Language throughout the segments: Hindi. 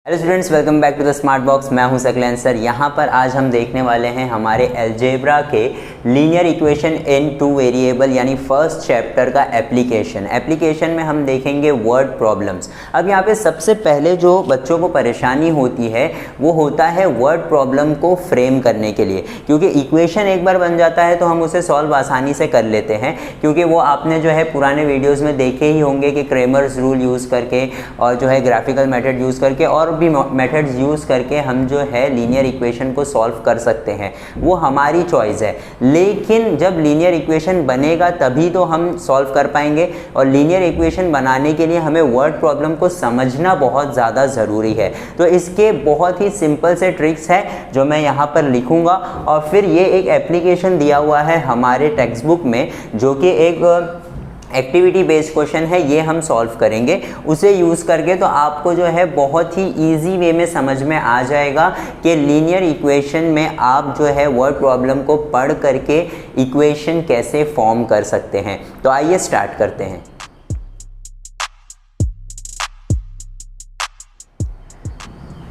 Hello students, welcome back to the smart box. मैं हूं सकलैन सर। यहाँ पर आज हम देखने वाले हैं हमारे अलजेब्रा के linear equation in two variable यानी फर्स्ट चैप्टर का एप्लीकेशन में हम देखेंगे वर्ड प्रॉब्लम्स। अब यहाँ पे सबसे पहले जो बच्चों को परेशानी होती है वो होता है वर्ड प्रॉब्लम को फ्रेम करने के लिए, क्योंकि इक्वेशन एक बार बन जाता है तो हम उसे सॉल्व आसानी से कर लेते हैं, क्योंकि वो आपने जो है पुराने वीडियोज़ में देखे ही होंगे कि क्रेमर्स रूल यूज़ करके और जो है ग्राफिकल मेथड यूज़ करके और भी मेथड्स यूज़ करके हम जो है लीनियर इक्वेशन को सॉल्व कर सकते हैं। वो हमारी चॉइस है, लेकिन जब लीनियर इक्वेशन बनेगा तभी तो हम सॉल्व कर पाएंगे। और लीनियर इक्वेशन बनाने के लिए हमें वर्ड प्रॉब्लम को समझना बहुत ज़्यादा ज़रूरी है। तो इसके बहुत ही सिंपल से ट्रिक्स हैं जो मैं यहाँ पर लिखूँगा, और फिर ये एक एप्लीकेशन दिया हुआ है हमारे टेक्स्ट बुक में जो कि एक एक्टिविटी बेस्ड क्वेश्चन है। ये हम सॉल्व करेंगे, उसे यूज़ करके तो आपको जो है बहुत ही इजी वे में समझ में आ जाएगा कि लीनियर इक्वेशन में आप जो है वर्ड प्रॉब्लम को पढ़ करके इक्वेशन कैसे फॉर्म कर सकते हैं। तो आइए स्टार्ट करते हैं।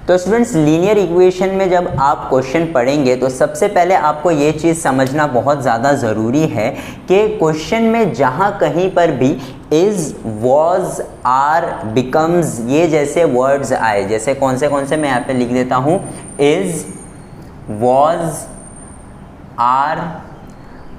तो स्टूडेंट्स, लीनियर इक्वेशन में जब आप क्वेश्चन पढ़ेंगे तो सबसे पहले आपको ये चीज़ समझना बहुत ज़्यादा ज़रूरी है कि क्वेश्चन में जहाँ कहीं पर भी इज़, वॉज, आर, बिकम्स ये जैसे वर्ड्स आए, जैसे कौन से मैं यहाँ पे लिख देता हूँ, इज़, वॉज, आर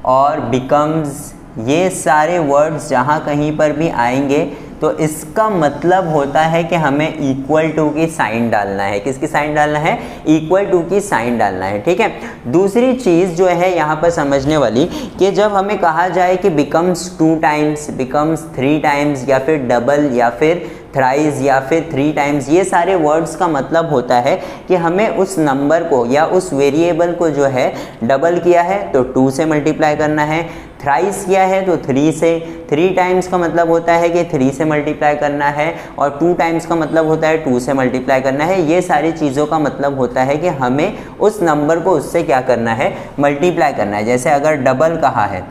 और बिकम्स, ये सारे वर्ड्स जहाँ कहीं पर भी आएंगे तो इसका मतलब होता है कि हमें इक्वल टू की साइन डालना है। किसकी साइन डालना है? इक्वल टू की साइन डालना है। ठीक है। दूसरी चीज़ जो है यहाँ पर समझने वाली कि जब हमें कहा जाए कि बिकम्स 2 टाइम्स, बिकम्स 3 टाइम्स या फिर डबल या फिर थ्राइस या फिर 3 टाइम्स, ये सारे वर्ड्स का मतलब होता है कि हमें उस नंबर को या उस वेरिएबल को जो है डबल किया है तो 2 से मल्टीप्लाई करना है, थ्राइस किया है तो 3 से, 3 टाइम्स का मतलब होता है कि 3 से मल्टीप्लाई करना है, और 2 टाइम्स का मतलब होता है 2 से मल्टीप्लाई करना है। ये सारी चीज़ों का मतलब होता है कि हमें उस नंबर को उससे क्या करना है? मल्टीप्लाई करना है। जैसे अगर डबल कहा है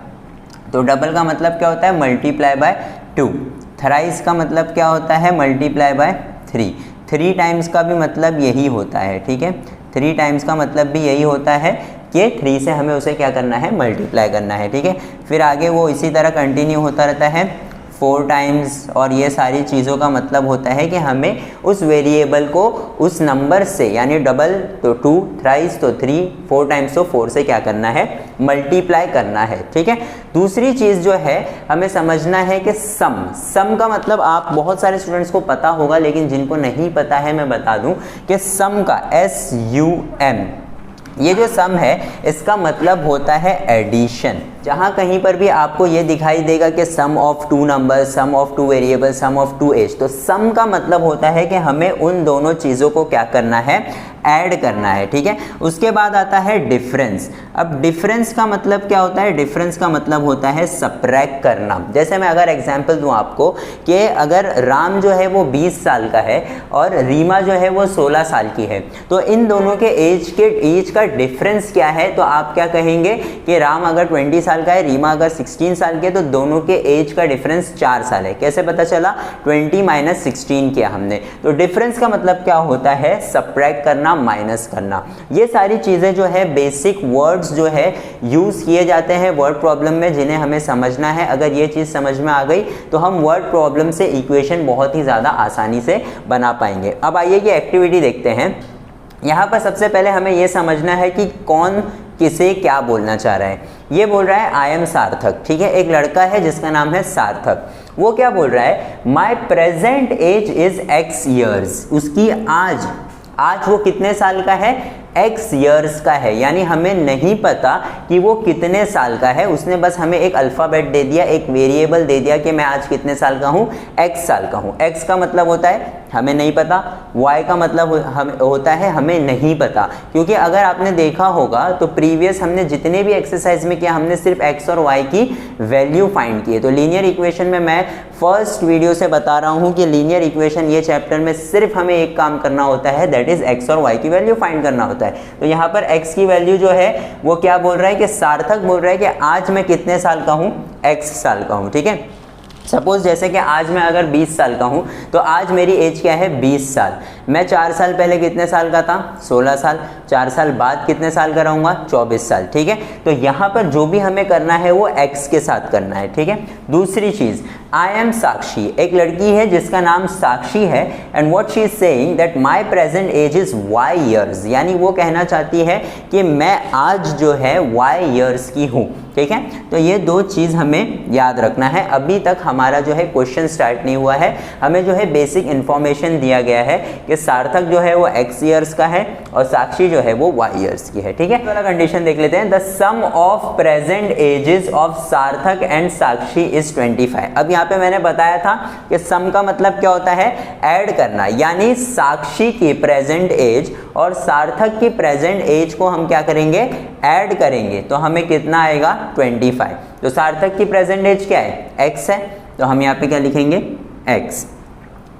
तो डबल का मतलब क्या होता है? Multiply by 2। थ्राइस का मतलब क्या होता है? Multiply by 3। 3 टाइम्स का भी मतलब यही होता है। ठीक है, 3 टाइम्स का मतलब भी यही होता है कि 3 से हमें उसे क्या करना है? मल्टीप्लाई करना है। ठीक है, फिर आगे वो इसी तरह कंटिन्यू होता रहता है 4 टाइम्स, और ये सारी चीज़ों का मतलब होता है कि हमें उस वेरिएबल को उस नंबर से, यानी डबल तो 2, थ्राइस तो 3, 4 टाइम्स तो 4 से क्या करना है? मल्टीप्लाई करना है। ठीक है। दूसरी चीज़ जो है हमें समझना है कि सम का मतलब आप बहुत सारे स्टूडेंट्स को पता होगा, लेकिन जिनको नहीं पता है मैं बता दूं कि सम का SUM, ये जो सम है इसका मतलब होता है एडिशन। जहाँ कहीं पर भी आपको ये दिखाई देगा कि sum of 2 number, sum of 2 variable, sum of 2 age, तो सम का मतलब होता है कि हमें उन दोनों चीज़ों को क्या करना है? ऐड करना है। ठीक है। उसके बाद आता है डिफरेंस। अब डिफरेंस का मतलब क्या होता है? डिफरेंस का मतलब होता है सबट्रैक्ट करना। जैसे मैं अगर एग्जांपल दूं आपको कि अगर राम जो है वो 20 साल का है और रीमा जो है वो 16 साल की है, तो इन दोनों के एज का डिफरेंस क्या है? तो आप क्या कहेंगे कि राम अगर 20 साल का है, रीमा अगर 16 साल की है, तो दोनों के एज का डिफरेंस 4 साल है। कैसे पता चला? 20 माइनस 16 किया हमने। तो डिफरेंस का मतलब क्या होता है? सबट्रैक्ट करना, माइनस करना। ये सारी चीजें जो है बेसिक वर्ड्स जो है यूज किए जाते हैं वर्ड प्रॉब्लम में, जिन्हें हमें समझना है। अगर ये चीज समझ में आ गई तो हम वर्ड प्रॉब्लम से इक्वेशन बहुत ही ज्यादा आसानी से बना पाएंगे। अब आइए ये एक्टिविटी देखते हैं। यहाँ पर सबसे पहले हमें यह समझना है कि कौन किसे क्या बोलना चाह रहा है। ये बोल रहा है आई एम सार्थक। ठीक है, एक लड़का है जिसका नाम है सार्थक। वो क्या बोल रहा है? My present age is X years. उसकी आज वो कितने साल का है? X ईयर्स का है। यानी हमें नहीं पता कि वो कितने साल का है, उसने बस हमें एक अल्फ़ाबेट दे दिया, एक वेरिएबल दे दिया कि मैं आज कितने साल का हूँ? X साल का हूँ। X का मतलब होता है हमें नहीं पता, Y का मतलब होता है हमें नहीं पता। क्योंकि अगर आपने देखा होगा तो प्रीवियस हमने जितने भी एक्सरसाइज में किया, हमने सिर्फ X और Y की वैल्यू फाइंड की है। तो लीनियर इक्वेशन में मैं फर्स्ट वीडियो से बता रहा हूँ कि लीनियर इक्वेशन ये चैप्टर में सिर्फ हमें एक काम करना होता है, दैट इज X और Y की वैल्यू फाइंड करना होता है। तो यहाँ पर X की वैल्यू जो है वो क्या बोल रहा है कि सार्थक बोल रहा है कि आज मैं कितने साल का हूँ? X साल का हूँ। ठीक है, सपोज जैसे कि आज मैं अगर 20 साल का हूँ तो आज मेरी एज क्या है 20 साल। मैं 4 साल पहले कितने साल का था 16 साल। 4 साल बाद कितने साल का रहूँगा 24 साल। ठीक है, तो यहाँ पर जो भी हमें करना है वो x के साथ करना है। ठीक है, दूसरी चीज़ आई एम साक्षी, एक लड़की है जिसका नाम साक्षी है and what she is saying that my present age is y years, यानी वो कहना चाहती है कि मैं आज जो है y ईयर्स की हूँ। ठीक है, तो ये दो चीज़ हमें याद रखना है। अभी तक हमारा जो है क्वेश्चन स्टार्ट नहीं हुआ है, हमें जो है बेसिक इन्फॉर्मेशन दिया गया है कि सार्थक जो है वो x ईयर्स का है और साक्षी जो है वो y ईयर्स की है। ठीक है, वाला कंडीशन देख लेते हैं। The sum of present ages of Sarthak and Sakshi is 25। अब यहाँ पे मैंने बताया था कि सम का मतलब क्या होता है, ऐड करना, यानी साक्षी की प्रेजेंट एज और सार्थक की प्रेजेंट एज को हम क्या करेंगे, ऐड करेंगे, तो हमें कितना आएगा 25। तो सार्थक की प्रेजेंट एज क्या है x है, तो हम यहाँ पे क्या लिखेंगे x।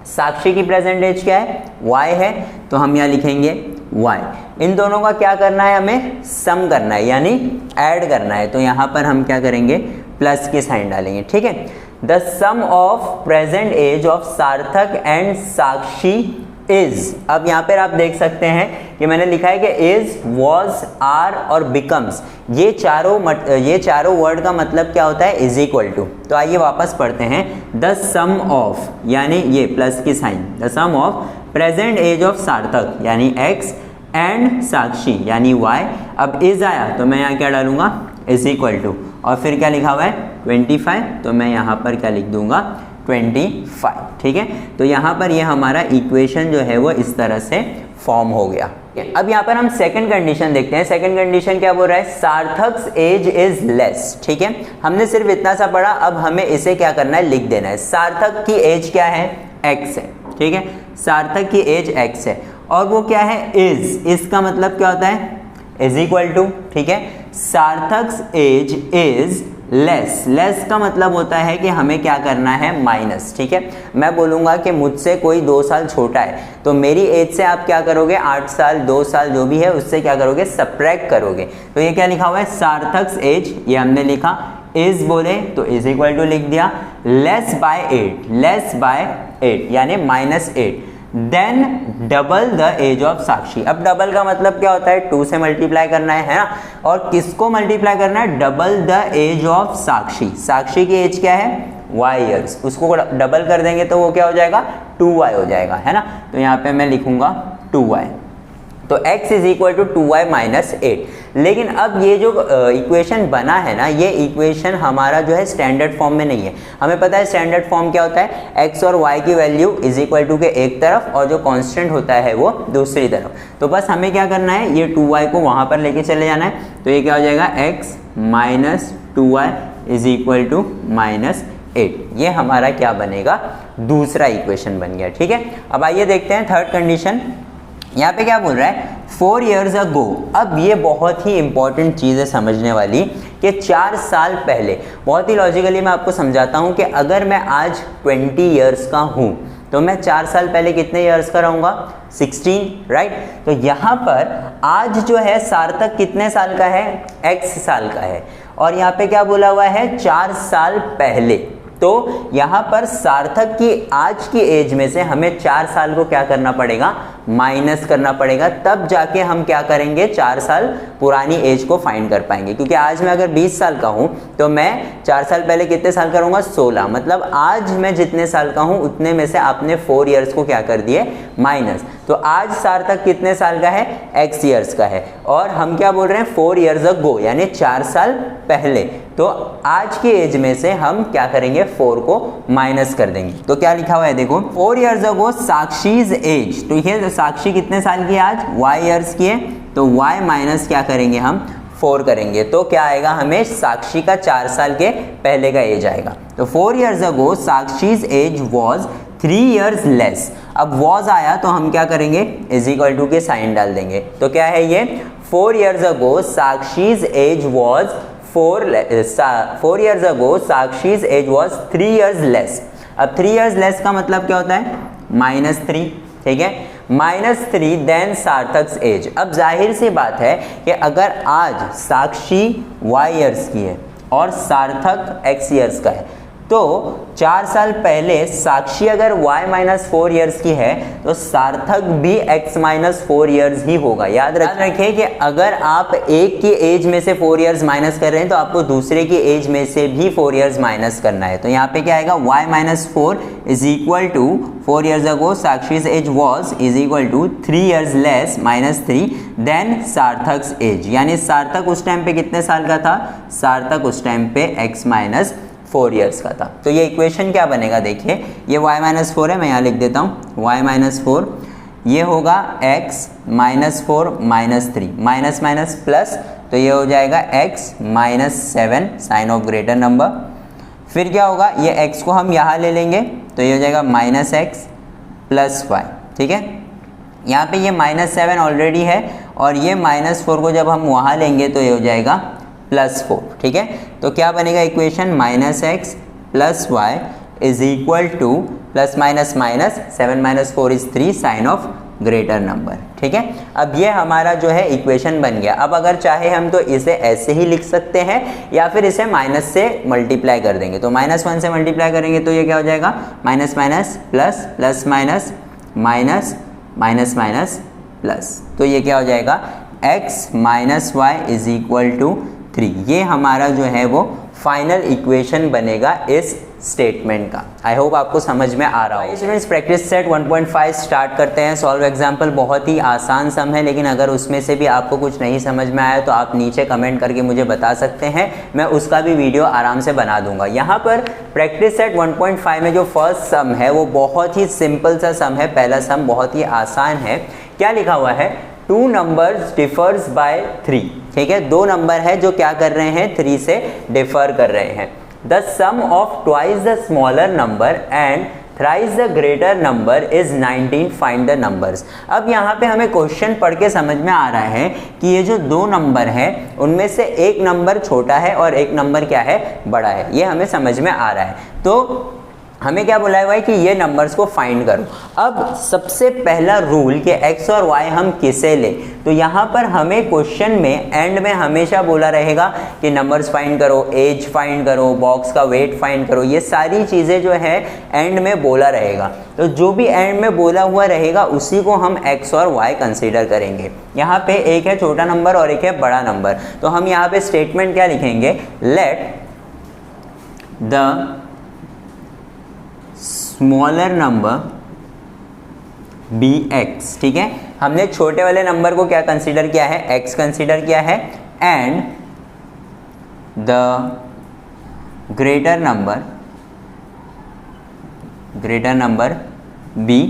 साक्षी की प्रेजेंट एज क्या है y है, तो हम यहाँ लिखेंगे y। इन दोनों का क्या करना है, हमें सम करना है यानी ऐड करना है, तो यहाँ पर हम क्या करेंगे प्लस की साइन डालेंगे। ठीक है, the sum of present age of Sarthak and Sakshi is, अब यहाँ पर आप देख सकते हैं कि मैंने लिखा है कि इज, वॉज, आर और बिकम्स, ये चारों वर्ड का मतलब क्या होता है, इज इक्वल टू। तो आइए वापस पढ़ते हैं, द सम ऑफ यानी ये प्लस की sign, the sum of present age of Sarthak यानी x एंड साक्षी यानी y। अब इज आया तो मैं यहाँ क्या डालूंगा, इज इक्वल टू, और फिर क्या लिखा हुआ है 25, तो मैं यहाँ पर क्या लिख दूंगा 25। ठीक है, तो यहाँ पर ये हमारा इक्वेशन जो है वो इस तरह से फॉर्म हो गया। अब यहाँ पर हम सेकंड कंडीशन देखते हैं। सेकंड कंडीशन क्या बोल रहा है, सार्थक एज इज लेस। ठीक है, हमने सिर्फ इतना सा पढ़ा, अब हमें इसे क्या करना है, लिख देना है। सार्थक की एज क्या है, x है। ठीक है, सार्थक की एज x है और वो क्या है, इज। इसका मतलब क्या होता है, इज इक्वल टू। ठीक है, सार्थक एज इज लेस। लेस का मतलब होता है कि हमें क्या करना है, माइनस। ठीक है, मैं बोलूँगा कि मुझसे कोई 2 साल छोटा है, तो मेरी एज से आप क्या करोगे, 8 साल 2 साल जो भी है उससे क्या करोगे, सबट्रैक्ट करोगे। तो ये क्या लिखा हुआ है, सार्थक एज, ये हमने लिखा, इज बोले तो इज इक्वल टू लिख दिया, लेस बाय 8, लेस बाय 8 यानी -8, then double the age of Sakshi. अब डबल का मतलब क्या होता है, 2 से मल्टीप्लाई करना है ना, और किसको मल्टीप्लाई करना है, डबल द एज ऑफ साक्षी। साक्षी की एज क्या है, y ईयर्स, उसको डबल कर देंगे तो वो क्या हो जाएगा, 2y हो जाएगा, है ना। तो यहाँ पे मैं लिखूंगा 2y, तो x is equal to 2y minus 8। लेकिन अब ये जो इक्वेशन बना है ना, ये इक्वेशन हमारा जो है स्टैंडर्ड फॉर्म में नहीं है। हमें पता है स्टैंडर्ड फॉर्म क्या होता है, x और y की वैल्यू इज इक्वल टू के एक तरफ और जो कांस्टेंट होता है वो दूसरी तरफ। तो बस हमें क्या करना है, ये 2y को वहाँ पर लेके चले जाना है, तो ये क्या हो जाएगा, x minus 2y is equal to -8। ये हमारा क्या बनेगा, दूसरा इक्वेशन बन गया। ठीक है, अब आइए देखते हैं थर्ड कंडीशन। यहाँ पे क्या बोल रहा है, 4 years ago। अब ये बहुत ही इंपॉर्टेंट चीज़ है समझने वाली कि 4 साल पहले, बहुत ही लॉजिकली मैं आपको समझाता हूँ कि अगर मैं आज 20 years का हूँ तो मैं 4 साल पहले कितने ईयर्स का रहूँगा, 16, राइट। तो यहाँ पर आज जो है सार्थक कितने साल का है, x साल का है, और यहाँ पे क्या बोला हुआ है, 4 साल पहले। तो यहाँ पर सार्थक की आज की एज में से हमें 4 साल को क्या करना पड़ेगा, माइनस करना पड़ेगा, तब जाके हम क्या करेंगे, 4 साल पुरानी एज को फाइंड कर पाएंगे। क्योंकि आज मैं अगर 20 साल का हूँ तो मैं 4 साल पहले कितने साल का रहूँगा, 16। मतलब आज मैं जितने साल का हूँ उतने में से आपने 4 ईयर्स को क्या कर दिए, माइनस। तो आज सार्थक कितने साल का है, x ईयर्स का है, और हम क्या बोल रहे हैं, 4 years ago यानी 4 साल पहले। तो आज की एज में से हम क्या करेंगे, 4 को माइनस कर देंगे। तो क्या लिखा हुआ है देखो, 4 years ago साक्षीज एज। तो ये साक्षी कितने साल की है आज, y ईयर्स की है, तो y माइनस क्या करेंगे हम, 4 करेंगे, तो क्या आएगा हमें, साक्षी का 4 साल के पहले का एज आएगा। तो 4 years ago Sakshi's age was 3 years less. अब वॉज आया तो हम क्या करेंगे, इज इक्वल टू के साइन डाल देंगे। तो क्या है ये, 4 years ago Sakshi's age was 4 years ago Sakshi's age was 3 years less. अब 3 years लेस का मतलब क्या होता है, -3। ठीक है, -3 देन सार्थक एज। अब जाहिर सी बात है कि अगर आज साक्षी y ईयर्स की है और सार्थक x ईयर्स का है, तो 4 साल पहले साक्षी अगर y माइनस 4 ईयर्स की है तो सार्थक भी x माइनस 4 ईयर्स ही होगा। याद रखें कि अगर आप एक की एज में से 4 ईयर्स माइनस कर रहे हैं तो आपको दूसरे की एज में से भी 4 ईयर्स माइनस करना है। तो यहाँ पे क्या आएगा, y minus 4 is equal to 4 years ago Sakshi's age was is equal to 3 years less minus 3 then Sarthak's age. यानी सार्थक उस टाइम पे कितने साल का था, सार्थक उस टाइम पे x माइनस 4 ईयर्स का था। तो ये इक्वेशन क्या बनेगा, देखिए ये y माइनस 4 है, मैं यहाँ लिख देता हूँ y माइनस 4, ये होगा x minus 4 minus 3, minus minus plus, तो ये हो जाएगा x minus 7 sign of greater number. फिर क्या होगा, ये x को हम यहाँ ले लेंगे तो ये हो जाएगा माइनस x प्लस y। ठीक है, यहाँ पे ये माइनस 7 ऑलरेडी है और ये माइनस 4 को जब हम वहाँ लेंगे तो ये हो जाएगा प्लस 4। ठीक है, तो क्या बनेगा equation, minus x plus y is equal to plus minus minus 7 minus 4 is 3 sign of greater number. ठीक है, अब ये हमारा जो है इक्वेशन बन गया। अब अगर चाहे हम तो इसे ऐसे ही लिख सकते हैं या फिर इसे माइनस से मल्टीप्लाई कर देंगे। तो माइनस 1 से मल्टीप्लाई करेंगे तो ये क्या हो जाएगा, minus minus plus, plus minus minus, minus minus plus, तो ये क्या हो जाएगा, x minus y is equal to 3। ये हमारा जो है वो फाइनल इक्वेशन बनेगा इस स्टेटमेंट का। आई होप आपको समझ में आ रहा है। स्टूडेंट्स प्रैक्टिस सेट 1.5 स्टार्ट करते हैं। सॉल्व एग्जाम्पल बहुत ही आसान सम है, लेकिन अगर उसमें से भी आपको कुछ नहीं समझ में आया तो आप नीचे कमेंट करके मुझे बता सकते हैं, मैं उसका भी वीडियो आराम से बना दूंगा। यहाँ पर प्रैक्टिस सेट 1.5 में जो फर्स्ट सम है वो बहुत ही सिंपल सा सम है। पहला सम बहुत ही आसान है। क्या लिखा हुआ है, 2 नंबर्स डिफर्स बाय 3। ठीक है, 2 नंबर है जो क्या कर रहे हैं, 3 से डिफर कर रहे हैं। The sum of twice the smaller number and thrice the greater number is 19, find the numbers. अब यहाँ पे हमें क्वेश्चन पढ़ के समझ में आ रहा है कि ये जो 2 नंबर हैं उनमें से एक नंबर छोटा है और एक नंबर क्या है, बड़ा है। ये हमें समझ में आ रहा है। तो हमें क्या बोला हुआ है कि ये नंबर्स को फाइंड करो। अब सबसे पहला रूल कि x और y हम किसे ले, तो यहाँ पर हमें क्वेश्चन में एंड में हमेशा बोला रहेगा कि नंबर्स फाइंड करो, एज फाइंड करो, बॉक्स का वेट फाइंड करो। ये सारी चीज़ें जो है एंड में बोला रहेगा। तो जो भी एंड में बोला हुआ रहेगा उसी को हम x और y कंसीडर करेंगे। यहाँ पे एक है छोटा नंबर और एक है बड़ा नंबर। तो हम यहाँ पे स्टेटमेंट क्या लिखेंगे, let the smaller number be x। ठीक है, हमने छोटे वाले नंबर को क्या कंसीडर किया है, x कंसीडर किया है, and the greater number be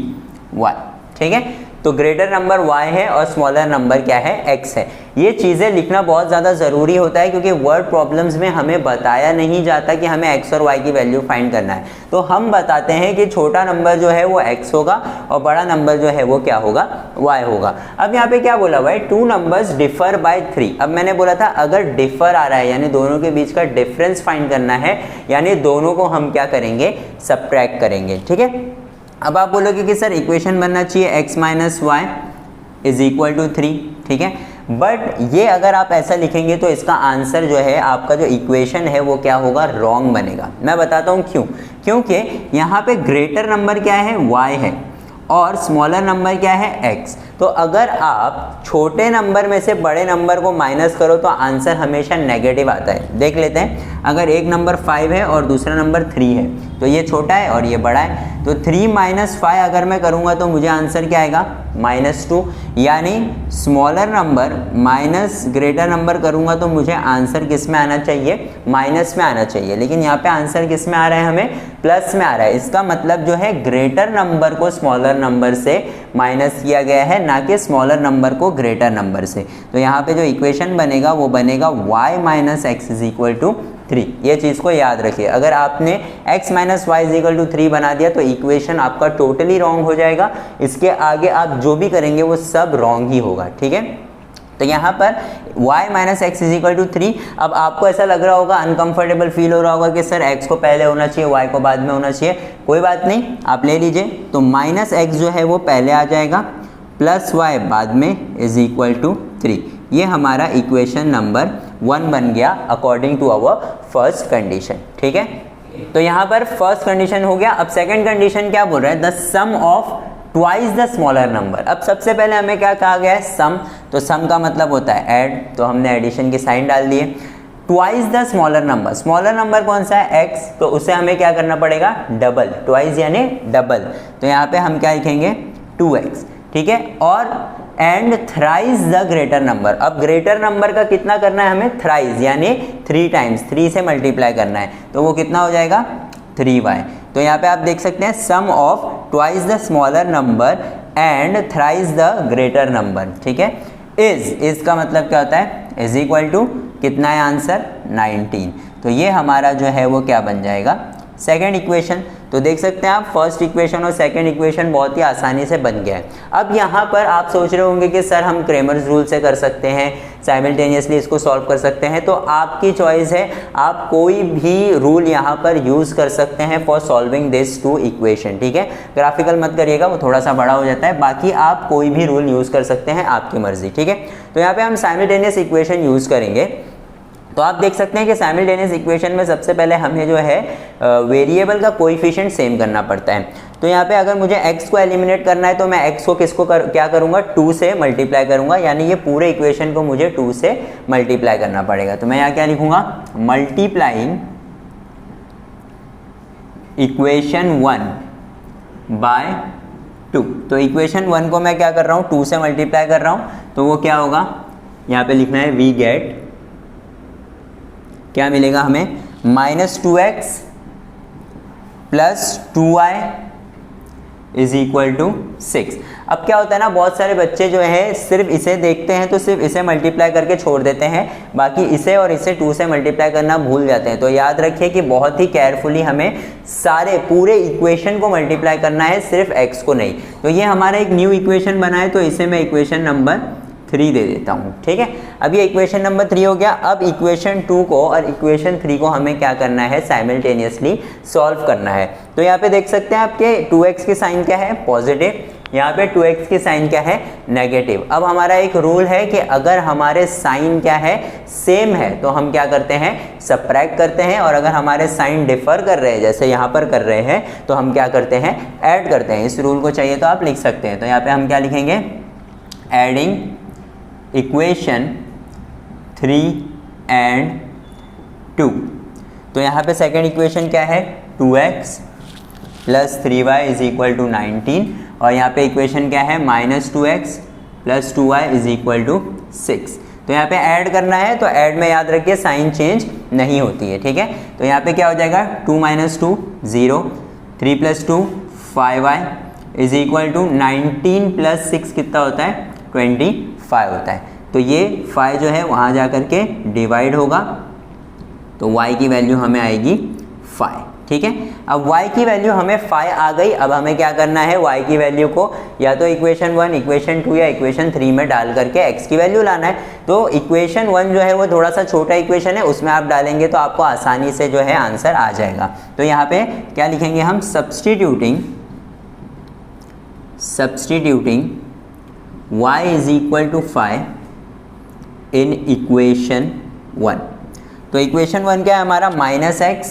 y। ठीक है, तो ग्रेटर नंबर y है और स्मॉलर नंबर क्या है, x है। ये चीज़ें लिखना बहुत ज़्यादा ज़रूरी होता है क्योंकि वर्ड प्रॉब्लम्स में हमें बताया नहीं जाता कि हमें x और y की वैल्यू फाइंड करना है। तो हम बताते हैं कि छोटा नंबर जो है वो x होगा और बड़ा नंबर जो है वो क्या होगा, y होगा। अब यहाँ पे क्या बोला हुआ है, 2 नंबर्स डिफर बाय 3। अब मैंने बोला था अगर डिफर आ रहा है यानी दोनों के बीच का डिफरेंस फाइंड करना है, यानी दोनों को हम क्या करेंगे, सब्ट्रैक्ट करेंगे। ठीक है, अब आप बोलोगे कि सर इक्वेशन बनना चाहिए x minus y is equal to 3। ठीक है, बट ये अगर आप ऐसा लिखेंगे तो इसका आंसर जो है, आपका जो इक्वेशन है वो क्या होगा, रॉन्ग बनेगा। मैं बताता हूँ क्यों। क्योंकि यहाँ पे ग्रेटर नंबर क्या है, y है, और स्मॉलर नंबर क्या है, x। तो अगर आप छोटे नंबर में से बड़े नंबर को माइनस करो तो आंसर हमेशा नेगेटिव आता है। देख लेते हैं, अगर एक नंबर 5 है और दूसरा नंबर 3 है तो ये छोटा है और ये बड़ा है। तो 3 माइनस 5 अगर मैं करूँगा तो मुझे आंसर क्या आएगा, -2। यानी smaller number minus greater number करूँगा तो मुझे आंसर किस में आना चाहिए, माइनस में आना चाहिए। लेकिन यहाँ पे आंसर किस में आ रहा है, हमें प्लस में आ रहा है। इसका मतलब जो है ग्रेटर नंबर को स्मॉलर नंबर से माइनस किया गया है, ना कि स्मॉलर नंबर को ग्रेटर नंबर से। तो यहाँ पे जो इक्वेशन बनेगा वो बनेगा y minus x is equal to 3। ये चीज़ को याद रखिए। अगर आपने x minus y is equal to 3 बना दिया तो इक्वेशन आपका टोटली रॉन्ग हो जाएगा। इसके आगे आप जो भी करेंगे वो सब रॉन्ग ही होगा। ठीक है, तो यहाँ पर y minus x is equal to 3। अब आपको ऐसा लग रहा होगा, अनकंफर्टेबल फील हो रहा होगा कि सर x को पहले होना चाहिए, y को बाद में होना चाहिए। कोई बात नहीं, आप ले लीजिए। तो माइनस एक्स जो है वो पहले आ जाएगा, प्लस y बाद में इज इक्वल टू 3। ये हमारा इक्वेशन नंबर 1 बन गया according to our first condition. ठीक है, तो यहाँ पर फर्स्ट कंडीशन हो गया। अब सेकंड कंडीशन क्या बोल रहा है, the sum of twice the smaller number. अब सबसे पहले हमें क्या कहा गया है, सम, तो सम का मतलब होता है ऐड, तो हमने एडिशन की साइन डाल दी है। Twice the smaller number, smaller number कौन सा है, x, तो उसे हमें क्या करना पड़ेगा, डबल, ट्वाइस यानी डबल, तो यहाँ पे हम क्या लिखेंगे 2x, ठीक है। और and thrice the greater number, अब ग्रेटर नंबर का कितना करना है हमें, थ्राइस यानी 3 टाइम्स, 3 से मल्टीप्लाई करना है, तो वो कितना हो जाएगा 3y। तो यहाँ पे आप देख सकते हैं sum of twice the smaller number and thrice the greater number, ठीक है। इज का मतलब क्या होता है, इज इक्वल टू कितना है आंसर 19, तो ये हमारा जो है वो क्या बन जाएगा, सेकेंड इक्वेशन। तो देख सकते हैं आप फर्स्ट इक्वेशन और सेकंड इक्वेशन बहुत ही आसानी से बन गया है। अब यहाँ पर आप सोच रहे होंगे कि सर हम क्रेमर्स रूल से कर सकते हैं, साइमल्टेनियसली इसको सॉल्व कर सकते हैं, तो आपकी चॉइस है, आप कोई भी रूल यहाँ पर यूज़ कर सकते हैं for solving this two equation, ठीक है। ग्राफिकल मत करिएगा, वो थोड़ा सा बड़ा हो जाता है, बाकी आप कोई भी रूल यूज़ कर सकते हैं, आपकी मर्जी, ठीक है। तो यहाँ पर हम साइमल्टेनियस इक्वेशन यूज़ करेंगे। तो आप देख सकते हैं कि साइमल्टेनियस इक्वेशन में सबसे पहले हमें जो है वेरिएबल का कोएफिशिएंट सेम करना पड़ता है। तो यहाँ पे अगर मुझे x को एलिमिनेट करना है तो मैं x को क्या करूँगा, 2 से मल्टीप्लाई करूँगा, यानी ये पूरे इक्वेशन को मुझे 2 से मल्टीप्लाई करना पड़ेगा। तो मैं यहाँ क्या लिखूँगा, मल्टीप्लाइंग इक्वेशन 1 बाय 2। तो इक्वेशन 1 को मैं क्या कर रहा हूँ, 2 से मल्टीप्लाई कर रहा हूँ, तो वो क्या होगा, यहाँ पे लिखना है वी गेट, क्या मिलेगा हमें, -2x plus 2y is equal to 6। अब क्या होता है ना, बहुत सारे बच्चे जो है सिर्फ इसे देखते हैं तो सिर्फ इसे मल्टीप्लाई करके छोड़ देते हैं, बाकी इसे और इसे 2 से मल्टीप्लाई करना भूल जाते हैं। तो याद रखिए कि बहुत ही केयरफुली हमें सारे पूरे इक्वेशन को मल्टीप्लाई करना है, सिर्फ x को नहीं। तो ये हमारा एक न्यू इक्वेशन बना है, तो इसे मैं इक्वेशन नंबर 3 दे देता हूँ, ठीक है। अब ये इक्वेशन नंबर 3 हो गया। अब इक्वेशन 2 को और इक्वेशन 3 को हमें क्या करना है, साइमल्टेनियसली सॉल्व करना है। तो यहाँ पे देख सकते हैं आपके 2x की साइन क्या है, पॉजिटिव, यहाँ पे 2x की साइन क्या है, नेगेटिव। अब हमारा एक रूल है कि अगर हमारे साइन क्या है, सेम है, तो हम क्या करते हैं, सबट्रैक्ट करते हैं, और अगर हमारे साइन डिफर कर रहे हैं, जैसे यहाँ पर कर रहे हैं, तो हम क्या करते हैं, ऐड करते हैं। इस रूल को चाहिए तो आप लिख सकते हैं। तो यहाँ पे हम क्या लिखेंगे, एडिंग इक्वेशन 3 एंड 2। तो यहाँ पे सेकेंड इक्वेशन क्या है, 2x plus 3y is equal to 19, और यहाँ पे इक्वेशन क्या है, -2x plus 2y is equal to 6। तो यहाँ पे ऐड करना है, तो ऐड में याद रखिए साइन चेंज नहीं होती है, ठीक है। तो यहाँ पे क्या हो जाएगा, 2 - 2 0, 3 + 2 5y इज इक्वल टू 19 + 6 कितना होता है, 25 होता है। तो ये 5 जो है वहाँ जा कर के डिवाइड होगा, तो y की वैल्यू हमें आएगी 5, ठीक है। अब y की वैल्यू हमें 5 आ गई। अब हमें क्या करना है, y की वैल्यू को या तो इक्वेशन 1, इक्वेशन 2 या इक्वेशन 3 में डाल करके x की वैल्यू लाना है। तो इक्वेशन 1 जो है वो थोड़ा सा छोटा इक्वेशन है, उसमें आप डालेंगे तो आपको आसानी से जो है आंसर आ जाएगा। तो यहाँ पे क्या लिखेंगे हम, substituting y is equal to 5 in equation 1। तो इक्वेशन 1 क्या है हमारा, -x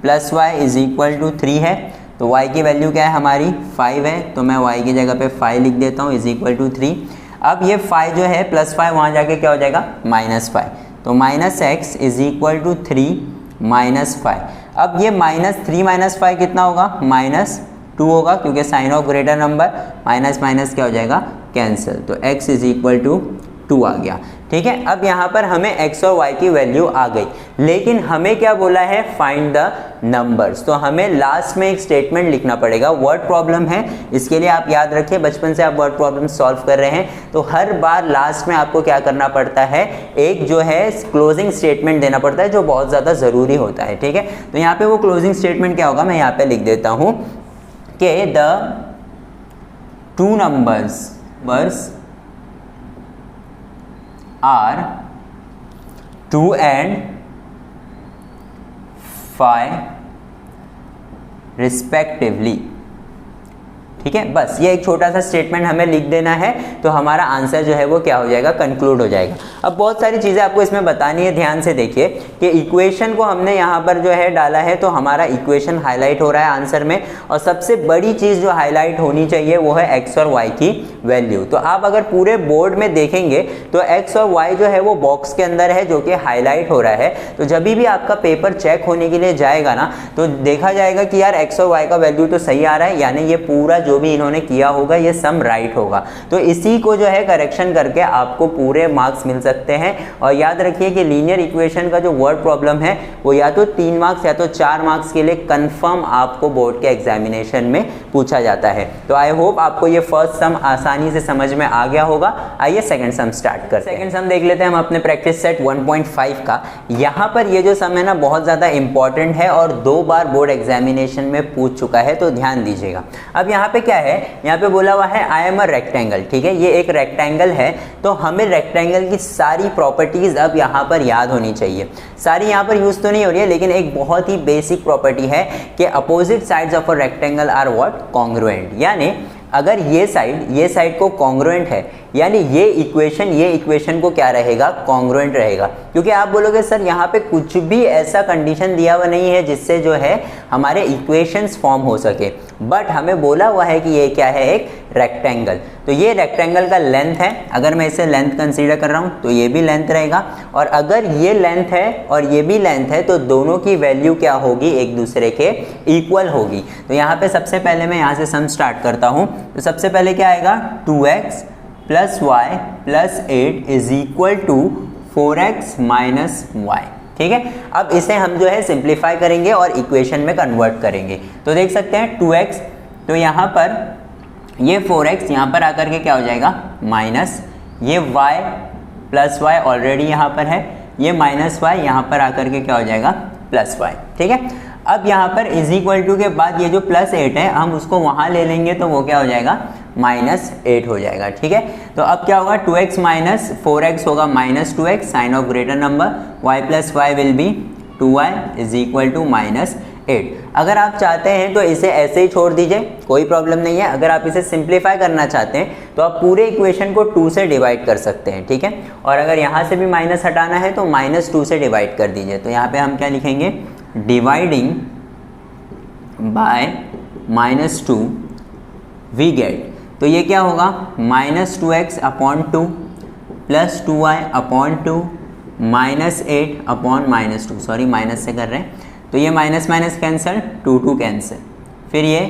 plus y is equal to 3 है। तो y की वैल्यू क्या है हमारी, 5 है, तो मैं y की जगह पे 5 लिख देता हूँ, इज इक्वल टू 3। अब ये 5 जो है प्लस 5 वहाँ जाके क्या हो जाएगा, -5। तो -x इज इक्वल टू 3 -5। अब ये -3 - 5 कितना होगा, -2 होगा, क्योंकि sign of greater number, minus minus क्या हो जाएगा, कैंसिल। तो x इज इक्वल टू 2 आ गया, ठीक है। अब यहाँ पर हमें x और y की वैल्यू आ गई, लेकिन हमें क्या बोला है, फाइंड द नंबर्स। तो हमें लास्ट में एक स्टेटमेंट लिखना पड़ेगा। वर्ड प्रॉब्लम है, इसके लिए आप याद रखिए, बचपन से आप वर्ड प्रॉब्लम सॉल्व कर रहे हैं, तो हर बार लास्ट में आपको क्या करना पड़ता है, एक जो है क्लोजिंग स्टेटमेंट देना पड़ता है, जो बहुत ज़्यादा ज़रूरी होता है, ठीक है। तो यहाँ पे वो क्लोजिंग स्टेटमेंट क्या होगा, मैं यहाँ पे लिख देता हूँ कि the 2 numbers are 2 and 5 respectively, ठीक है, बस ये एक छोटा सा स्टेटमेंट हमें लिख देना है तो हमारा आंसर जो है वो क्या हो जाएगा, कंक्लूड हो जाएगा। अब बहुत सारी चीज़ें आपको इसमें बतानी है, ध्यान से देखिए कि इक्वेशन को हमने यहाँ पर जो है डाला है तो हमारा इक्वेशन हाईलाइट हो रहा है आंसर में, और सबसे बड़ी चीज़ जो हाईलाइट होनी चाहिए वो है एक्स और वाई की वैल्यू। तो आप अगर पूरे बोर्ड में देखेंगे तो एक्स और वाई जो है वो बॉक्स के अंदर है जो कि हाईलाइट हो रहा है। तो जब भी आपका पेपर चेक होने के लिए जाएगा ना तो देखा जाएगा कि यार एक्स और वाई का वैल्यू तो सही आ रहा है, यानी ये पूरा जो भी इन्होंने किया होगा ये सम राइट होगा। तो इसी को जो है करेक्शन करके आपको पूरे मार्क्स मिल सकते हैं। और याद रखिए कि लीनियर इक्वेशन का जो वर्ड प्रॉब्लम है वो या तो 3 मार्क्स या तो 4 मार्क्स के लिए कंफर्म आपको बोर्ड के एग्जामिनेशन में पूछा जाता है। तो आई होप आपको ये फर्स्ट सम आसानी से समझ में आ गया होगा। आइए सेकंड सम स्टार्ट करते हैं। सेकंड सम देख लेते हैं हम अपने प्रैक्टिस सेट 1.5 का। यहाँ पर ये जो सम है ना बहुत ज़्यादा इंपॉर्टेंट है और 2 बार बोर्ड एग्जामिनेशन में पूछ चुका है, तो ध्यान दीजिएगा। अब यहाँ पे क्या है, यहाँ पे बोला हुआ है आई एम अ रेक्टेंगल, ठीक है, ये एक रेक्टेंगल है। तो हमें रेक्टेंगल की सारी प्रॉपर्टीज अब यहाँ पर याद होनी चाहिए। सारी यहाँ पर यूज तो नहीं हो रही है, लेकिन एक बहुत ही बेसिक प्रॉपर्टी है कि opposite sides of a rectangle are what, congruent. यानी अगर ये साइड को कॉन्ग्रुएंट है, यानी ये इक्वेशन को क्या रहेगा, कॉन्ग्रुएंट रहेगा। क्योंकि आप बोलोगे सर यहाँ पे कुछ भी ऐसा कंडीशन दिया हुआ नहीं है जिससे जो है हमारे इक्वेशंस फॉर्म हो सके, बट हमें बोला हुआ है कि ये क्या है, एक रेक्टेंगल। तो ये रेक्टेंगल का लेंथ है, अगर मैं इसे लेंथ कंसीडर कर रहा हूँ तो ये भी लेंथ रहेगा, और अगर ये लेंथ है और ये भी लेंथ है तो दोनों की वैल्यू क्या होगी, एक दूसरे के इक्वल होगी। तो यहाँ पे सबसे पहले मैं यहाँ से सम स्टार्ट करता हूँ। तो सबसे पहले क्या आएगा, 2x plus y plus 8 is equal to 4x minus y. ठीक है, अब इसे हम जो है सिंप्लीफाई करेंगे और इक्वेशन में कन्वर्ट करेंगे। तो देख सकते हैं 2x, तो यहाँ पर ये 4x यहाँ पर आकर के क्या हो जाएगा, माइनस ये y प्लस वाई ऑलरेडी यहाँ पर है, ये माइनस वाई यहाँ पर आकर के क्या हो जाएगा, प्लस वाई। ठीक है, अब यहाँ पर इज इक्वल टू के बाद ये जो प्लस 8 है हम उसको वहाँ ले लेंगे तो वो क्या हो जाएगा, माइनस 8 हो जाएगा। ठीक है, तो अब क्या होगा, 2x माइनस 4x होगा minus 2x, sign of greater number, y plus y will be 2y is equal to minus 8। अगर आप चाहते हैं तो इसे ऐसे ही छोड़ दीजिए, कोई प्रॉब्लम नहीं है। अगर आप इसे सिंप्लीफाई करना चाहते हैं तो आप पूरे इक्वेशन को 2 से डिवाइड कर सकते हैं। ठीक है, और अगर यहाँ से भी माइनस हटाना है तो माइनस 2 से डिवाइड कर दीजिए। तो यहाँ पे हम क्या लिखेंगे, dividing by minus 2 we get, तो ये क्या होगा, minus 2x upon 2 plus 2y upon 2 minus 8 upon minus 2, sorry minus से कर रहे हैं, तो ये माइनस माइनस कैंसिल, 2 कैंसिल, फिर ये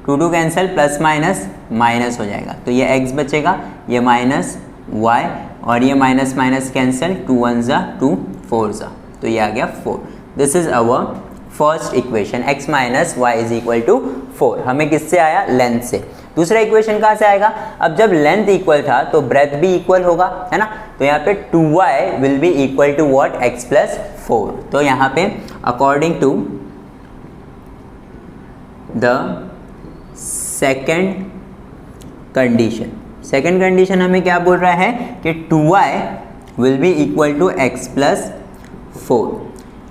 2 कैंसिल, प्लस माइनस माइनस हो जाएगा, तो ये x बचेगा, ये माइनस y, और ये माइनस माइनस कैंसिल, 2 1 जा 2 4 जा, तो ये आ गया 4। This is our first equation, x minus y is equal to 4। हमें किससे आया, लेंथ से। दूसरा इक्वेशन कहाँ से आएगा, अब जब लेंथ इक्वल था तो ब्रेथ भी इक्वल होगा, है ना। तो यहाँ पे 2y will be equal to what, x plus 4। तो यहाँ पे according to the second condition हमें क्या बोल रहा है कि 2y will be equal to x plus 4।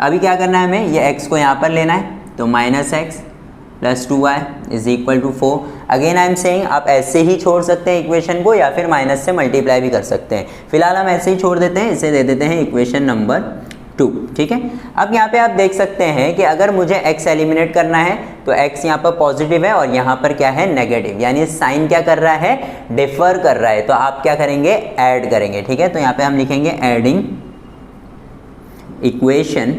अभी क्या करना है हमें, ये x को यहाँ पर लेना है, तो minus x plus 2y is equal to 4। Again I am saying आप ऐसे ही छोड़ सकते हैं इक्वेशन को, या फिर माइनस से मल्टीप्लाई भी कर सकते हैं। फिलहाल हम ऐसे ही छोड़ देते हैं, इसे दे देते हैं इक्वेशन नंबर 2। ठीक है, अब यहाँ पे आप देख सकते हैं कि अगर मुझे x एलिमिनेट करना है तो x यहाँ पर पॉजिटिव है और यहाँ पर क्या है, नेगेटिव, यानी साइन क्या कर रहा है, डिफर कर रहा है। तो आप क्या करेंगे, ऐड करेंगे। ठीक है, तो यहाँ पे हम लिखेंगे एडिंग इक्वेशन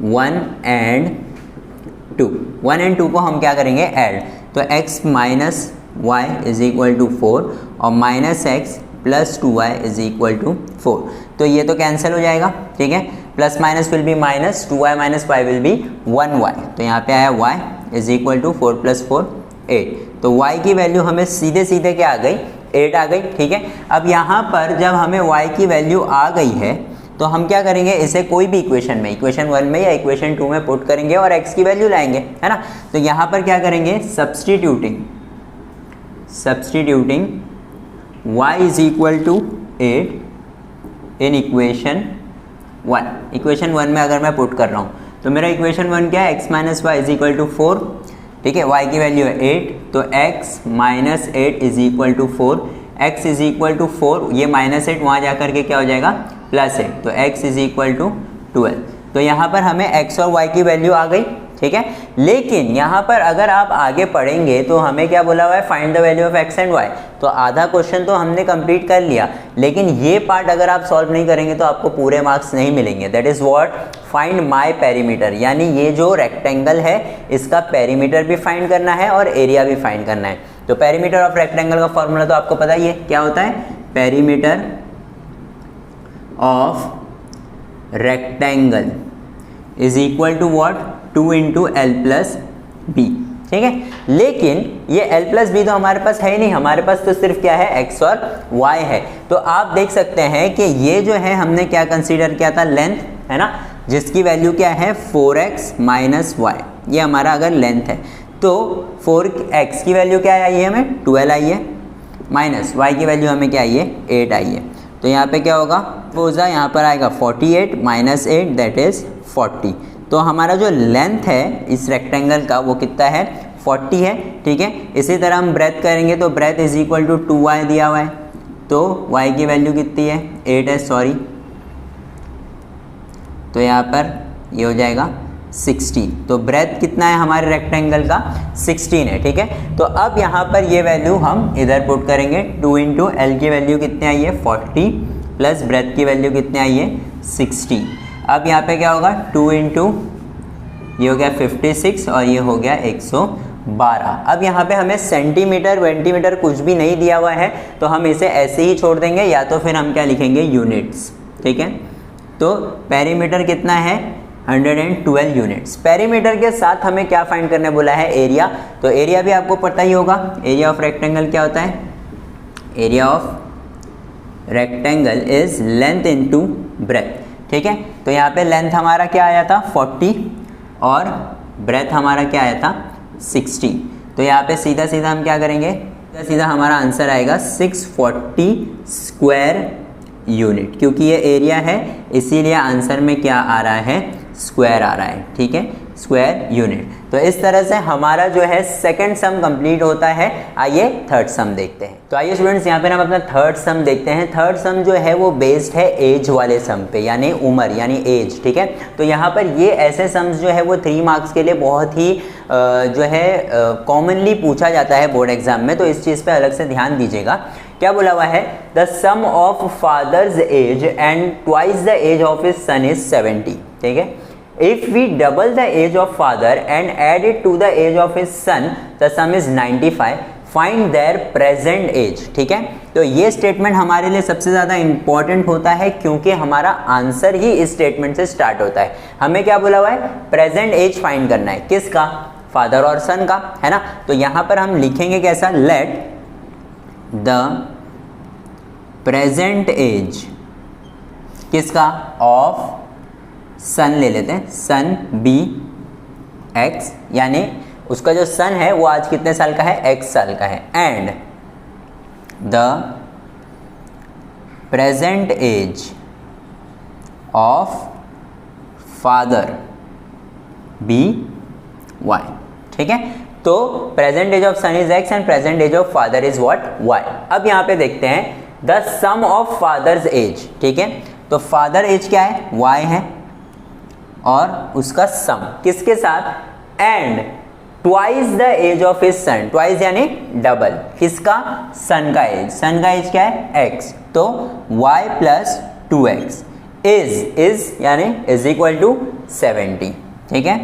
1 एंड 2। 1 एंड 2 को हम क्या करेंगे, ऐड। तो x minus y is equal to 4 और minus x plus 2y is equal to 4। तो ये तो कैंसिल हो जाएगा। ठीक है, plus minus will be minus, 2y minus y will be 1y। तो यहाँ पे आया y is equal to 4 plus 4 8। तो y की वैल्यू हमें सीधे सीधे क्या आ गई, 8 आ गई। ठीक है, अब यहाँ पर जब हमें y की वैल्यू आ गई है तो हम क्या करेंगे, इसे कोई भी इक्वेशन में, इक्वेशन 1 में या इक्वेशन 2 में पुट करेंगे और x की वैल्यू लाएंगे, है ना। तो यहाँ पर क्या करेंगे, substituting y is equal to 8 in equation 1। Equation 1 में अगर मैं पुट कर रहा हूँ तो मेरा इक्वेशन 1 क्या है, x minus y is equal to 4। ठीक है, y की वैल्यू है 8, तो x minus 8 is equal to 4, x is equal to 4, ये माइनस 8 वहाँ जा करके क्या हो जाएगा प्लस 8, तो x इज इक्वल टू 12। तो यहाँ पर हमें x और y की वैल्यू आ गई, ठीक है। लेकिन यहाँ पर अगर आप आगे पढ़ेंगे तो हमें क्या बोला हुआ है, find the value of x and y। तो आधा क्वेश्चन तो हमने कंप्लीट कर लिया, लेकिन ये पार्ट अगर आप सॉल्व नहीं करेंगे तो आपको पूरे मार्क्स नहीं मिलेंगे। That is what, find my perimeter, यानी ये जो रेक्टेंगल है इसका पेरीमीटर भी फाइंड करना है और एरिया भी फाइंड करना है। तो पेरीमीटर ऑफ रेक्टेंगल का फॉर्मूला तो आपको पता ही है, क्या होता है, perimeter of rectangle is equal to what, 2 into L plus B, ठीक है। लेकिन ये l प्लस बी तो हमारे पास है ही नहीं, हमारे पास तो सिर्फ क्या है, x और y है। तो आप देख सकते हैं कि ये जो है हमने क्या कंसीडर किया था, लेंथ है ना, जिसकी वैल्यू क्या है 4x माइनस वाई, ये हमारा अगर लेंथ है तो 4x की वैल्यू क्या आई है, हमें 12 आई है, माइनस y की वैल्यू हमें क्या आई है, 8 आई है। तो यहाँ पे क्या होगा, पोजा यहाँ पर आएगा 48 माइनस 8 दैट इज 40। तो हमारा जो लेंथ है इस रेक्टेंगल का वो कितना है, 40 है, ठीक है। इसी तरह हम ब्रेथ करेंगे तो breath is equal to 2y दिया हुआ है, तो y की वैल्यू कितनी है, 8 है, सॉरी, तो यहाँ पर ये हो जाएगा 16। तो ब्रेथ कितना है हमारे रेक्टेंगल का, 16 है, ठीक है। तो अब यहाँ पर ये वैल्यू हम इधर पुट करेंगे, 2 इंटू एल की वैल्यू कितनी आई है 40 प्लस ब्रेथ की वैल्यू कितनी आई है 60। अब यहाँ पे क्या होगा, 2 इंटू ये हो गया 56 और ये हो गया 112। अब यहाँ पे हमें सेंटीमीटर वेंटीमीटर कुछ भी नहीं दिया हुआ है, तो हम इसे ऐसे ही छोड़ देंगे, या तो फिर हम क्या लिखेंगे, यूनिट्स, ठीक है। तो पेरीमीटर कितना है, 112 यूनिट्स। पेरीमीटर के साथ हमें क्या फाइंड करने बोला है, एरिया। तो एरिया भी आपको पता ही होगा, एरिया ऑफ रेक्टेंगल क्या होता है, area of rectangle is length into breadth, ठीक है। तो यहाँ पे लेंथ हमारा क्या आया था 40 और ब्रेथ हमारा क्या आया था 60। तो यहाँ पे सीधा सीधा हम क्या करेंगे, सीधा सीधा हमारा आंसर आएगा 640 स्क्वायर यूनिट, क्योंकि ये एरिया है इसीलिए आंसर में क्या आ रहा है, स्क्वायर आ रहा है, ठीक है, स्क्वायर यूनिट। तो इस तरह से हमारा जो है सेकंड सम कंप्लीट होता है। आइए थर्ड सम देखते हैं। तो आइए स्टूडेंट्स यहाँ पे हम अपना थर्ड सम देखते हैं। थर्ड सम जो है वो बेस्ड है एज वाले सम पे, यानी उम्र यानी एज, ठीक है। तो यहाँ पर ये ऐसे सम्स जो है वो 3 मार्क्स के लिए बहुत ही जो है कॉमनली पूछा जाता है बोर्ड एग्जाम में, तो इस चीज़ पे अलग से ध्यान दीजिएगा। क्या बोला हुआ है, the sum of father's age and twice the age of his son is 70, ठीक है। If we double the age of father and add it to the age of his son, the sum is 95. Find their present age, ठीक है। तो ये स्टेटमेंट हमारे लिए सबसे ज़्यादा इंपॉर्टेंट होता है, क्योंकि हमारा आंसर ही इस स्टेटमेंट से स्टार्ट होता है। हमें क्या बोला हुआ है, प्रेजेंट एज फाइंड करना है, किसका, फादर और सन का, है ना। तो यहाँ पर हम लिखेंगे कैसा, लेट द प्रेजेंट एज किसका, ऑफ सन ले लेते हैं, सन बी एक्स, यानी उसका जो सन है वो आज कितने साल का है, एक्स साल का है, and the present age of father be y, ठीक है। तो present age of son is x and present age of father is what, y. अब यहां पे देखते हैं the sum of father's age, ठीक है। तो फादर एज क्या है, वाई है, और उसका सम किसके साथ, and twice the age of his son, twice यानी डबल, किसका, सन का एज, सन का एज क्या है x, तो y प्लस 2x इज यानी इज इक्वल टू 70, ठीक है।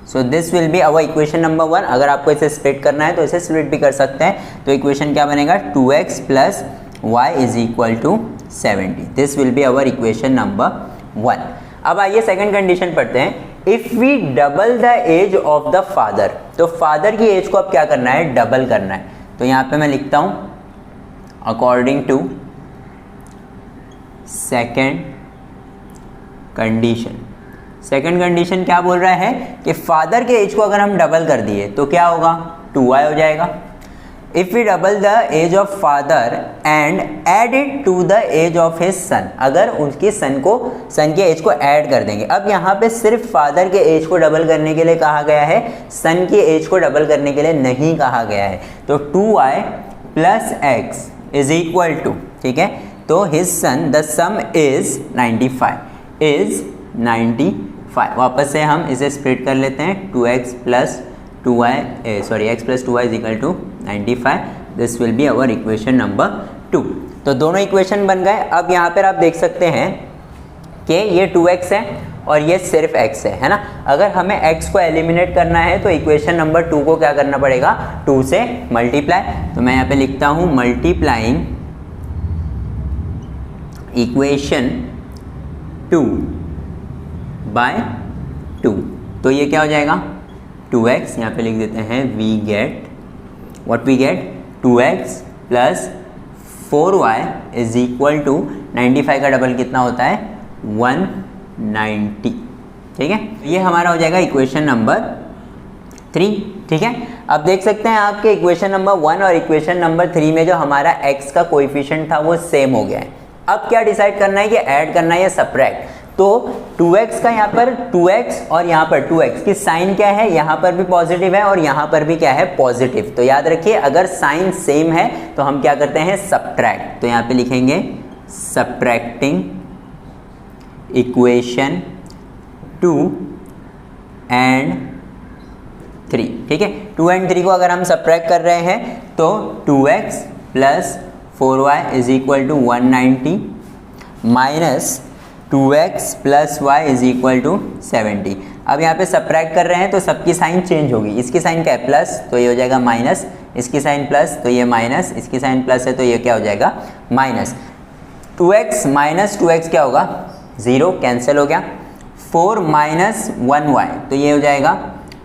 So this will be our equation number 1। अगर आपको इसे स्प्लिट करना है तो इसे स्प्लिट भी कर सकते हैं। तो इक्वेशन क्या बनेगा, 2x plus y is equal to 70। This will be our equation number 1। अब आइए सेकंड कंडीशन पढ़ते हैं। If we double the age of the father, तो फादर की एज को अब क्या करना है, डबल करना है। तो यहां पे मैं लिखता हूं according to second condition. Second condition क्या बोल रहा है कि फादर के एज को अगर हम डबल कर दिए तो क्या होगा, 2y हो जाएगा। If we double the age of father and add it to the age of his son, अगर उनके सन के एज को ऐड कर देंगे। अब यहाँ पे सिर्फ फादर के एज को डबल करने के लिए कहा गया है, सन के एज को डबल करने के लिए नहीं कहा गया है। तो 2y plus x is equal to, ठीक है, तो his son the sum is 95। वापस से हम इसे स्प्लिट कर लेते हैं, 2x plus 2y x plus 2y is equal to 95। This will be our equation number 2। तो दोनों इक्वेशन बन गए। अब यहाँ पर आप देख सकते हैं कि ये 2x है और ये सिर्फ x है ना। अगर हमें x को एलिमिनेट करना है तो इक्वेशन नंबर 2 को क्या करना पड़ेगा, 2 से मल्टीप्लाई। तो मैं यहाँ पे लिखता हूँ मल्टीप्लाइंग इक्वेशन 2 बाय 2। तो ये क्या हो जाएगा, 2x, यहाँ पे लिख देते हैं we get 2x plus 4y is equal to 95 का डबल कितना होता है, 190। ठीक है, ये हमारा हो जाएगा इक्वेशन नंबर 3। ठीक है, अब देख सकते हैं आपके इक्वेशन नंबर 1 और इक्वेशन नंबर 3 में जो हमारा x का कोएफिशिएंट था वो सेम हो गया है। अब क्या डिसाइड करना है कि ऐड करना है या सब्ट्रैक्ट। तो 2x का यहाँ पर 2x और यहाँ पर 2x की साइन क्या है, यहाँ पर भी पॉजिटिव है और यहाँ पर भी क्या है, पॉजिटिव। तो याद रखिए अगर साइन सेम है तो हम क्या करते हैं, सब्ट्रैक्ट। तो यहाँ पे लिखेंगे सब्ट्रैक्टिंग इक्वेशन 2 एंड 3। ठीक है, 2 एंड 3 को अगर हम सब्ट्रैक्ट कर रहे हैं तो 2x plus 4y is equal to 190 minus 2x plus y is equal to 70। अब यहाँ पे सब्ट्रैक्ट कर रहे हैं तो सबकी साइन चेंज होगी। इसकी साइन क्या है, प्लस, तो ये हो जाएगा माइनस। इसकी साइन प्लस तो ये माइनस। इसकी साइन प्लस है तो ये क्या हो जाएगा, माइनस। 2x माइनस 2x क्या होगा, 0, कैंसिल हो गया। 4 माइनस 1y तो ये हो जाएगा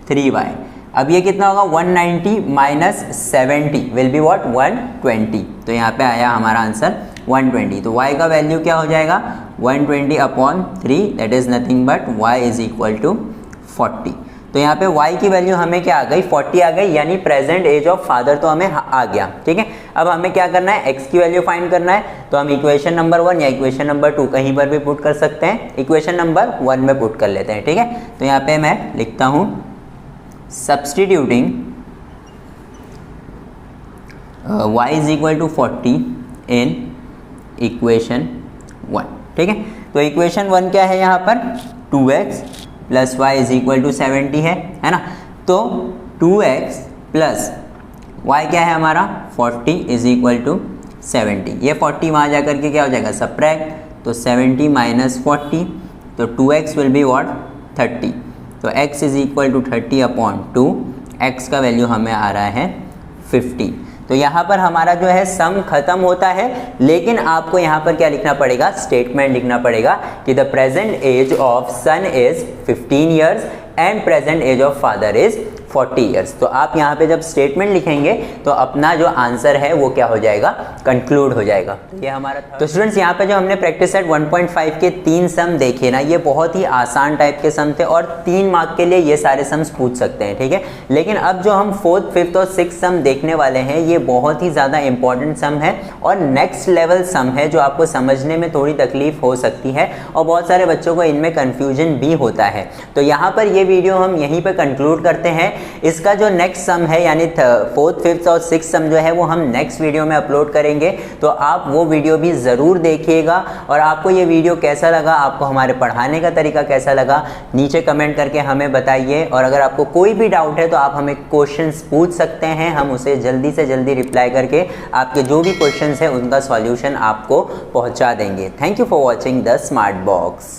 3y। अब ये कितना होगा, 190 माइनस 70 विल बी व्हाट, 120। तो यहाँ पे आया हमारा आंसर 120। तो y का वैल्यू क्या हो जाएगा, 120 upon 3, that is nothing but y is equal to 40। तो यहाँ पे y की वैल्यू हमें क्या आ गई, 40 आ गई, यानी प्रेजेंट एज ऑफ फादर तो हमें आ गया। ठीक है, अब हमें क्या करना है, x की वैल्यू फाइंड करना है। तो हम इक्वेशन नंबर 1 या इक्वेशन नंबर 2 कहीं पर भी पुट कर सकते हैं। इक्वेशन नंबर 1 में पुट कर लेते हैं। ठीक है, तो यहाँ पे मैं लिखता हूँ substituting y is equal to 40 in equation 1। ठीक है, तो इक्वेशन 1 क्या है यहाँ पर, 2x plus y is equal to 70 है ना। तो 2x प्लस y क्या है हमारा, 40 इज इक्वल टू 70। ये 40 वहाँ जा करके क्या हो जाएगा, सब्ट्रैक्ट, तो 70 माइनस 40, तो 2x विल बी व्हाट, 30। तो x is equal to 30 upon 2, x का वैल्यू हमें आ रहा है 50। तो यहाँ पर हमारा जो है सम खत्म होता है, लेकिन आपको यहाँ पर क्या लिखना पड़ेगा, स्टेटमेंट लिखना पड़ेगा कि the present age of son is 15 years and present age of father is 40 years. तो आप यहाँ पे जब स्टेटमेंट लिखेंगे तो अपना जो आंसर है वो क्या हो जाएगा, कंक्लूड हो जाएगा। ये हमारा तो स्टूडेंट्स यहाँ पे जो हमने प्रैक्टिस सेट 1.5 के 3 सम देखे ना, ये बहुत ही आसान टाइप के सम थे और 3 मार्क के लिए ये सारे सम्स पूछ सकते हैं। ठीक है, लेकिन अब जो हम 4th, 5th और 6th सम देखने वाले हैं ये बहुत ही ज़्यादा इंपॉर्टेंट सम है और नेक्स्ट लेवल सम है जो आपको समझने में थोड़ी तकलीफ हो सकती है और बहुत सारे बच्चों को इनमें कन्फ्यूजन भी होता है। तो यहाँ पर ये वीडियो हम यहीं पर कंक्लूड करते हैं। इसका जो नेक्स्ट सम है यानी 4th, 5th और 6th सम जो है वो हम नेक्स्ट वीडियो में अपलोड करेंगे, तो आप वो वीडियो भी ज़रूर देखिएगा। और आपको ये वीडियो कैसा लगा, आपको हमारे पढ़ाने का तरीका कैसा लगा, नीचे कमेंट करके हमें बताइए। और अगर आपको कोई भी डाउट है तो आप हमें क्वेश्चंस पूछ सकते हैं, हम उसे जल्दी से जल्दी रिप्लाई करके आपके जो भी क्वेश्चंस हैं उनका सॉल्यूशन आपको पहुंचा देंगे। Thank you for watching the smart box.